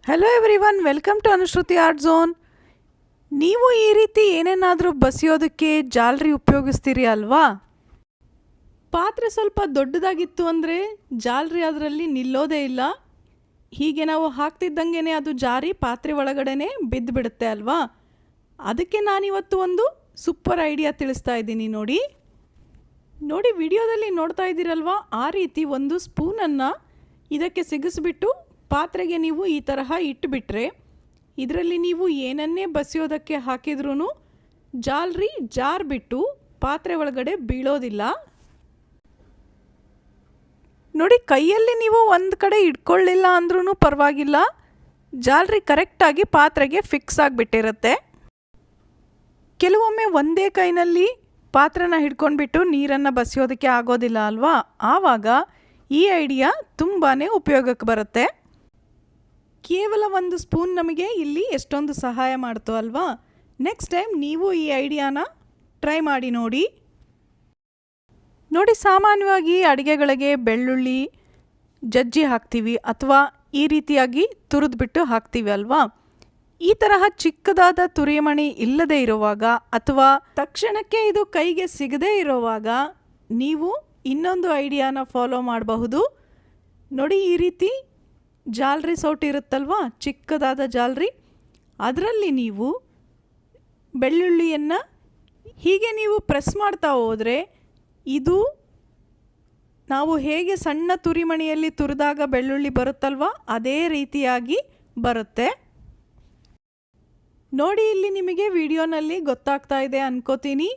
Hello everyone, welcome to Anushruti art zone. ನೀವು ಈ ರೀತಿ ಏನೇನಾದರೂ ಬಸಿಯೋದಕ್ಕೆ ಜಾಲರಿ ಉಪಯೋಗಿಸ್ತೀರಿ ಅಲ್ವಾ? ಪಾತ್ರೆ ಸ್ವಲ್ಪ ದೊಡ್ಡದಾಗಿತ್ತು ಅಂದರೆ ಜಾಲರಿ ಅದರಲ್ಲಿ ನಿಲ್ಲೋದೇ ಇಲ್ಲ. ಹೀಗೆ ನಾವು ಹಾಕ್ತಿದ್ದಂಗೆ ಅದು ಜಾರಿ ಪಾತ್ರೆ ಒಳಗಡೆ ಬಿದ್ದುಬಿಡುತ್ತೆ ಅಲ್ವಾ? ಅದಕ್ಕೆ ನಾನಿವತ್ತು ಒಂದು ಸೂಪರ್ ಐಡಿಯಾ ತಿಳಿಸ್ತಾ ಇದ್ದೀನಿ. ನೋಡಿ ವಿಡಿಯೋದಲ್ಲಿ ನೋಡ್ತಾ ಇದ್ದೀರಲ್ವಾ, ಆ ರೀತಿ ಒಂದು ಸ್ಪೂನನ್ನು ಇದಕ್ಕೆ ಸಿಗಿಸ್ಬಿಟ್ಟು ಪಾತ್ರೆಗೆ ನೀವು ಈ ತರಹ ಇಟ್ಟುಬಿಟ್ರೆ ಇದರಲ್ಲಿ ನೀವು ಏನನ್ನೇ ಬಸಿಯೋದಕ್ಕೆ ಹಾಕಿದ್ರೂ ಜಾಲರಿ ಜಾರ್ಬಿಟ್ಟು ಪಾತ್ರೆ ಒಳಗಡೆ ಬೀಳೋದಿಲ್ಲ. ನೋಡಿ, ಕೈಯಲ್ಲಿ ನೀವು ಒಂದು ಕಡೆ ಇಟ್ಕೊಳ್ಳಿಲ್ಲ ಅಂದ್ರೂ ಪರವಾಗಿಲ್ಲ, ಜಾಲರಿ ಕರೆಕ್ಟಾಗಿ ಪಾತ್ರೆಗೆ ಫಿಕ್ಸ್ ಆಗಿಬಿಟ್ಟಿರುತ್ತೆ. ಕೆಲವೊಮ್ಮೆ ಒಂದೇ ಕೈನಲ್ಲಿ ಪಾತ್ರೆನ ಹಿಡ್ಕೊಂಡ್ಬಿಟ್ಟು ನೀರನ್ನು ಬಸಿಯೋದಕ್ಕೆ ಆಗೋದಿಲ್ಲ ಅಲ್ವಾ? ಆವಾಗ ಈ ಐಡಿಯಾ ತುಂಬಾ ಉಪಯೋಗಕ್ಕೆ ಬರುತ್ತೆ. ಕೇವಲ ಒಂದು ಸ್ಪೂನ್ ನಮಗೆ ಇಲ್ಲಿ ಎಷ್ಟೊಂದು ಸಹಾಯ ಮಾಡ್ತು ಅಲ್ವಾ? ನೆಕ್ಸ್ಟ್ ಟೈಮ್ ನೀವು ಈ ಐಡಿಯಾನ ಟ್ರೈ ಮಾಡಿ ನೋಡಿ. ಸಾಮಾನ್ಯವಾಗಿ ಅಡುಗೆಗಳಿಗೆ ಬೆಳ್ಳುಳ್ಳಿ ಜಜ್ಜಿ ಹಾಕ್ತೀವಿ ಅಥವಾ ಈ ರೀತಿಯಾಗಿ ತುರಿದ್ಬಿಟ್ಟು ಹಾಕ್ತೀವಿ ಅಲ್ವಾ? ಈ ತರಹ ಚಿಕ್ಕದಾದ ತುರಿಮಣಿ ಇಲ್ಲದೆ ಇರುವಾಗ ಅಥವಾ ತಕ್ಷಣಕ್ಕೆ ಇದು ಕೈಗೆ ಸಿಗದೇ ಇರುವಾಗ ನೀವು ಇನ್ನೊಂದು ಐಡಿಯಾನ ಫಾಲೋ ಮಾಡಬಹುದು. ನೋಡಿ, ಈ ರೀತಿ ಜಾಲರಿ ಸೌಟು ಇರುತ್ತಲ್ವಾ, ಚಿಕ್ಕದಾದ ಜಾಲರಿ, ಅದರಲ್ಲಿ ನೀವು ಬೆಳ್ಳುಳ್ಳಿಯನ್ನು ಹೀಗೆ ನೀವು ಪ್ರೆಸ್ ಮಾಡ್ತಾ ಹೋದರೆ ಇದು ನಾವು ಹೇಗೆ ಸಣ್ಣ ತುರಿಮಣಿಯಲ್ಲಿ ತುರಿದಾಗ ಬೆಳ್ಳುಳ್ಳಿ ಬರುತ್ತಲ್ವ ಅದೇ ರೀತಿಯಾಗಿ ಬರುತ್ತೆ. ನೋಡಿ, ಇಲ್ಲಿ ನಿಮಗೆ ವಿಡಿಯೋನಲ್ಲಿ ಗೊತ್ತಾಗ್ತಾ ಇದೆ ಅನ್ಕೋತೀನಿ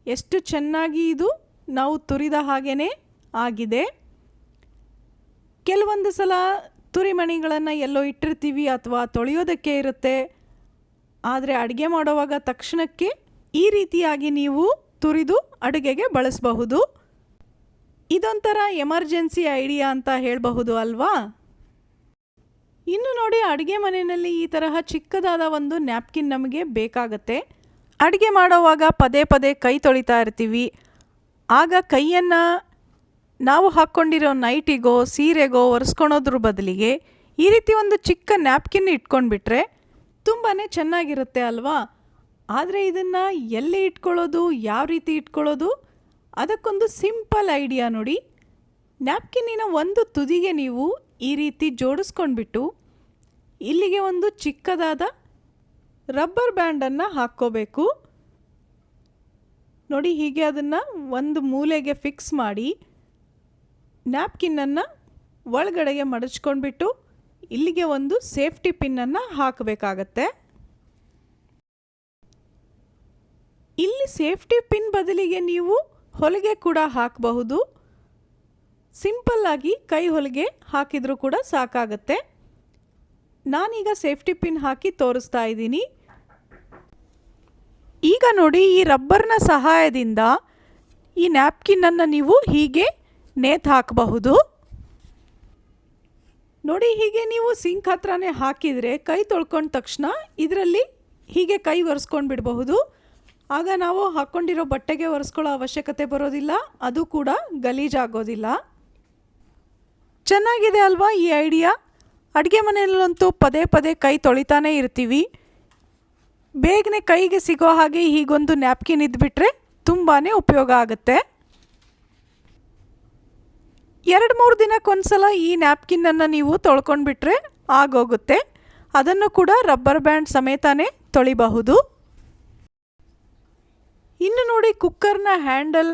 ಎಷ್ಟು ಚೆನ್ನಾಗಿ ಇದು ನಾವು ತುರಿದ ಹಾಗೇ ಆಗಿದೆ. ಕೆಲವೊಂದು ಸಲ ತುರಿಮಣಿಗಳನ್ನು ಎಲ್ಲೋ ಇಟ್ಟಿರ್ತೀವಿ ಅಥವಾ ತೊಳೆಯೋದಕ್ಕೆ ಇರುತ್ತೆ, ಆದರೆ ಅಡುಗೆ ಮಾಡುವಾಗ ತಕ್ಷಣಕ್ಕೆ ಈ ರೀತಿಯಾಗಿ ನೀವು ತುರಿದು ಅಡುಗೆಗೆ ಬಳಸಬಹುದು. ಇದೊಂಥರ ಎಮರ್ಜೆನ್ಸಿ ಐಡಿಯಾ ಅಂತ ಹೇಳಬಹುದು ಅಲ್ವಾ? ಇನ್ನು ನೋಡಿ, ಅಡುಗೆ ಮನೆಯಲ್ಲಿ ಈ ತರಹ ಚಿಕ್ಕದಾದ ಒಂದು ನ್ಯಾಪ್ಕಿನ್ ನಮಗೆ ಬೇಕಾಗತ್ತೆ. ಅಡುಗೆ ಮಾಡುವಾಗ ಪದೇ ಪದೇ ಕೈ ತೊಳಿತಾ ಇರ್ತೀವಿ. ಆಗ ಕೈಯನ್ನು ನಾವು ಹಾಕ್ಕೊಂಡಿರೋ ನೈಟಿಗೋ ಸೀರೆಗೋ ಒರೆಸ್ಕೊಳೋದ್ರ ಬದಲಿಗೆ ಈ ರೀತಿ ಒಂದು ಚಿಕ್ಕ ನ್ಯಾಪ್ಕಿನ್ ಇಟ್ಕೊಂಡ್ಬಿಟ್ರೆ ತುಂಬಾ ಚೆನ್ನಾಗಿರುತ್ತೆ ಅಲ್ವಾ? ಆದರೆ ಇದನ್ನು ಎಲ್ಲಿ ಇಟ್ಕೊಳ್ಳೋದು, ಯಾವ ರೀತಿ ಇಟ್ಕೊಳ್ಳೋದು, ಅದಕ್ಕೊಂದು ಸಿಂಪಲ್ ಐಡಿಯಾ ನೋಡಿ. ನ್ಯಾಪ್ಕಿನ್ನಿನ ಒಂದು ತುದಿಗೆ ನೀವು ಈ ರೀತಿ ಜೋಡಿಸ್ಕೊಂಡ್ಬಿಟ್ಟು ಇಲ್ಲಿಗೆ ಒಂದು ಚಿಕ್ಕದಾದ ರಬ್ಬರ್ ಬ್ಯಾಂಡನ್ನು ಹಾಕ್ಕೋಬೇಕು. ನೋಡಿ, ಹೀಗೆ ಅದನ್ನು ಒಂದು ಮೂಲೆಗೆ ಫಿಕ್ಸ್ ಮಾಡಿ ನ್ಯಾಪ್ಕಿನ್ನನ್ನು ಒಳಗಡೆಗೆ ಮಡಚ್ಕೊಂಡ್ಬಿಟ್ಟು ಇಲ್ಲಿಗೆ ಒಂದು ಸೇಫ್ಟಿ ಪಿನ್ನನ್ನು ಹಾಕಬೇಕಾಗತ್ತೆ. ಇಲ್ಲಿ ಸೇಫ್ಟಿ ಪಿನ್ ಬದಲಿಗೆ ನೀವು ಹೊಲಿಗೆ ಕೂಡ ಹಾಕಬಹುದು. ಸಿಂಪಲ್ಲಾಗಿ ಕೈ ಹೊಲಿಗೆ ಹಾಕಿದರೂ ಕೂಡ ಸಾಕಾಗತ್ತೆ. ನಾನೀಗ ಸೇಫ್ಟಿ ಪಿನ್ ಹಾಕಿ ತೋರಿಸ್ತಾ ಇದ್ದೀನಿ. ಈಗ ನೋಡಿ, ಈ ರಬ್ಬರ್ನ ಸಹಾಯದಿಂದ ಈ ನ್ಯಾಪ್ಕಿನ್ನನ್ನು ನೀವು ಹೀಗೆ ನೇತು ಹಾಕಬಹುದು. ನೋಡಿ, ಹೀಗೆ ನೀವು ಸಿಂಕ್ ಹತ್ರನೇ ಹಾಕಿದರೆ ಕೈ ತೊಳ್ಕೊಂಡ ತಕ್ಷಣ ಇದರಲ್ಲಿ ಹೀಗೆ ಕೈ ಒರೆಸ್ಕೊಂಡು ಬಿಡಬಹುದು. ಆಗ ನಾವು ಹಾಕ್ಕೊಂಡಿರೋ ಬಟ್ಟೆಗೆ ಒರೆಸ್ಕೊಳ್ಳೋ ಅವಶ್ಯಕತೆ ಬರೋದಿಲ್ಲ, ಅದು ಕೂಡ ಗಲೀಜಾಗೋದಿಲ್ಲ. ಚೆನ್ನಾಗಿದೆ ಅಲ್ವಾ ಈ ಐಡಿಯಾ? ಅಡುಗೆ ಮನೆಯಲ್ಲಂತೂ ಪದೇ ಪದೇ ಕೈ ತೊಳಿತಾನೇ ಇರ್ತೀವಿ. ಬೇಗನೆ ಕೈಗೆ ಸಿಗೋ ಹಾಗೆ ಹೀಗೊಂದು ನ್ಯಾಪ್ಕಿನ್ ಇದ್ಬಿಟ್ರೆ ತುಂಬಾ ಉಪಯೋಗ ಆಗುತ್ತೆ. 2-3 ದಿನಕ್ಕೊಂದ್ಸಲ ಈ ನ್ಯಾಪ್ಕಿನ್ನನ್ನು ನೀವು ತೊಳ್ಕೊಂಡ್ಬಿಟ್ರೆ ಆಗೋಗುತ್ತೆ. ಅದನ್ನು ಕೂಡ ರಬ್ಬರ್ ಬ್ಯಾಂಡ್ ಸಮೇತನೇ ತೊಳಿಬಹುದು. ಇನ್ನು ನೋಡಿ, ಕುಕ್ಕರ್ನ ಹ್ಯಾಂಡಲ್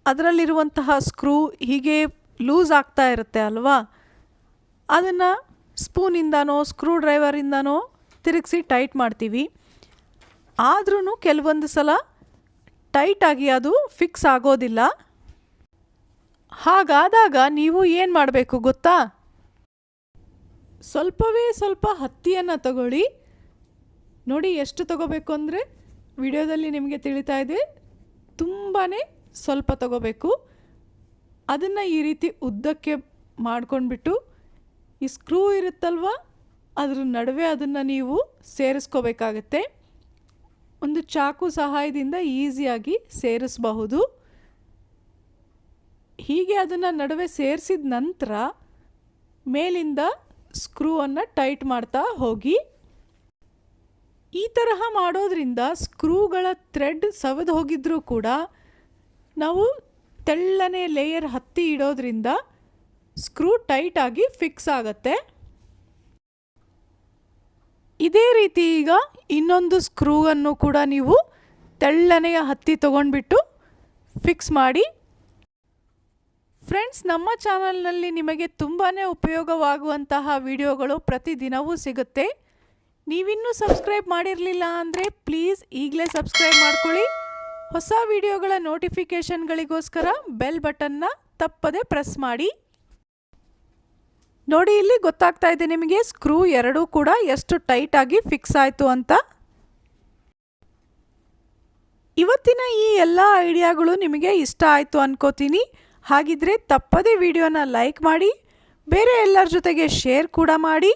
ಅದರಲ್ಲಿರುವಂತಹ ಸ್ಕ್ರೂ ಹೀಗೆ ಲೂಸ್ ಆಗ್ತಾ ಇರುತ್ತೆ ಅಲ್ವಾ? ಅದನ್ನು ಸ್ಪೂನಿಂದನೋ ಸ್ಕ್ರೂ ಡ್ರೈವರಿಂದನೋ ತಿರುಗಿಸಿ ಟೈಟ್ ಮಾಡ್ತೀವಿ. ಆದ್ರೂ ಕೆಲವೊಂದು ಸಲ ಟೈಟಾಗಿ ಅದು ಫಿಕ್ಸ್ ಆಗೋದಿಲ್ಲ. ಹಾಗಾದಾಗ ನೀವು ಏನು ಮಾಡಬೇಕು ಗೊತ್ತಾ? ಸ್ವಲ್ಪ ಹತ್ತಿಯನ್ನು ತಗೊಳ್ಳಿ. ನೋಡಿ, ಎಷ್ಟು ತಗೋಬೇಕು ಅಂದರೆ ವಿಡಿಯೋದಲ್ಲಿ ನಿಮಗೆ ತಿಳಿತಾ ಇದೆ, ತುಂಬಾ ಸ್ವಲ್ಪ ತಗೋಬೇಕು. ಅದನ್ನು ಈ ರೀತಿ ಉದ್ದಕ್ಕೆ ಮಾಡ್ಕೊಂಡ್ಬಿಟ್ಟು ಈ ಸ್ಕ್ರೂ ಇರುತ್ತಲ್ವ ಅದ್ರ ನಡುವೆ ಅದನ್ನು ನೀವು ಸೇರಿಸ್ಕೋಬೇಕಾಗತ್ತೆ. ಒಂದು ಚಾಕು ಸಹಾಯದಿಂದ ಈಸಿಯಾಗಿ ಸೇರಿಸಬಹುದು. ಹೀಗೆ ಅದನ್ನು ನಡುವೆ ಸೇರಿಸಿದ ನಂತರ ಮೇಲಿಂದ ಸ್ಕ್ರೂವನ್ನು ಟೈಟ್ ಮಾಡ್ತಾ ಹೋಗಿ. ಈ ತರಹ ಮಾಡೋದ್ರಿಂದ ಸ್ಕ್ರೂಗಳ ಥ್ರೆಡ್ ಸವೆದು ಹೋಗಿದ್ರೂ ಕೂಡ ನಾವು ತೆಳ್ಳನೆ ಲೇಯರ್ ಹತ್ತಿ ಇಡೋದ್ರಿಂದ ಸ್ಕ್ರೂ ಟೈಟಾಗಿ ಫಿಕ್ಸ್ ಆಗುತ್ತೆ. ಇದೇ ರೀತಿ ಈಗ ಇನ್ನೊಂದು ಸ್ಕ್ರೂವನ್ನು ಕೂಡ ನೀವು ತೆಳ್ಳನೆಯ ಹತ್ತಿ ತಗೊಂಡ್ಬಿಟ್ಟು ಫಿಕ್ಸ್ ಮಾಡಿ. ಫ್ರೆಂಡ್ಸ್, ನಮ್ಮ ಚಾನಲ್ನಲ್ಲಿ ನಿಮಗೆ ತುಂಬಾ ಉಪಯೋಗವಾಗುವಂತಹ ವಿಡಿಯೋಗಳು ಪ್ರತಿದಿನವೂ ಸಿಗುತ್ತೆ. ನೀವಿನ್ನೂ ಸಬ್ಸ್ಕ್ರೈಬ್ ಮಾಡಿರಲಿಲ್ಲ ಅಂದರೆ ಪ್ಲೀಸ್ ಈಗಲೇ ಸಬ್ಸ್ಕ್ರೈಬ್ ಮಾಡ್ಕೊಳ್ಳಿ. ಹೊಸ ವಿಡಿಯೋಗಳ ನೋಟಿಫಿಕೇಷನ್ಗಳಿಗೋಸ್ಕರ ಬೆಲ್ ಬಟನ್ನ ತಪ್ಪದೆ ಪ್ರೆಸ್ ಮಾಡಿ. ನೋಡಿ, ಇಲ್ಲಿ ಗೊತ್ತಾಗ್ತಾ ಇದೆ ನಿಮಗೆ ಸ್ಕ್ರೂ ಎರಡೂ ಕೂಡ ಎಷ್ಟು ಟೈಟಾಗಿ ಫಿಕ್ಸ್ ಆಯಿತು ಅಂತ. ಇವತ್ತಿನ ಈ ಎಲ್ಲ ಐಡಿಯಾಗಳು ನಿಮಗೆ ಇಷ್ಟ ಆಯಿತು ಅನ್ಕೋತೀನಿ. ಹಾಗಿದ್ರೆ ತಪ್ಪದೆ ವಿಡಿಯೋನ ಲೈಕ್ ಮಾಡಿ, ಬೇರೆ ಎಲ್ಲರ ಜೊತೆಗೆ ಶೇರ್ ಕೂಡ ಮಾಡಿ.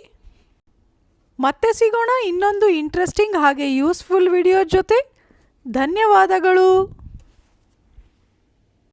ಮತ್ತೆ ಸಿಗೋಣ ಇನ್ನೊಂದು ಇಂಟ್ರೆಸ್ಟಿಂಗ್ ಹಾಗೆ ಯೂಸ್ಫುಲ್ ವಿಡಿಯೋ ಜೊತೆ. ಧನ್ಯವಾದಗಳು.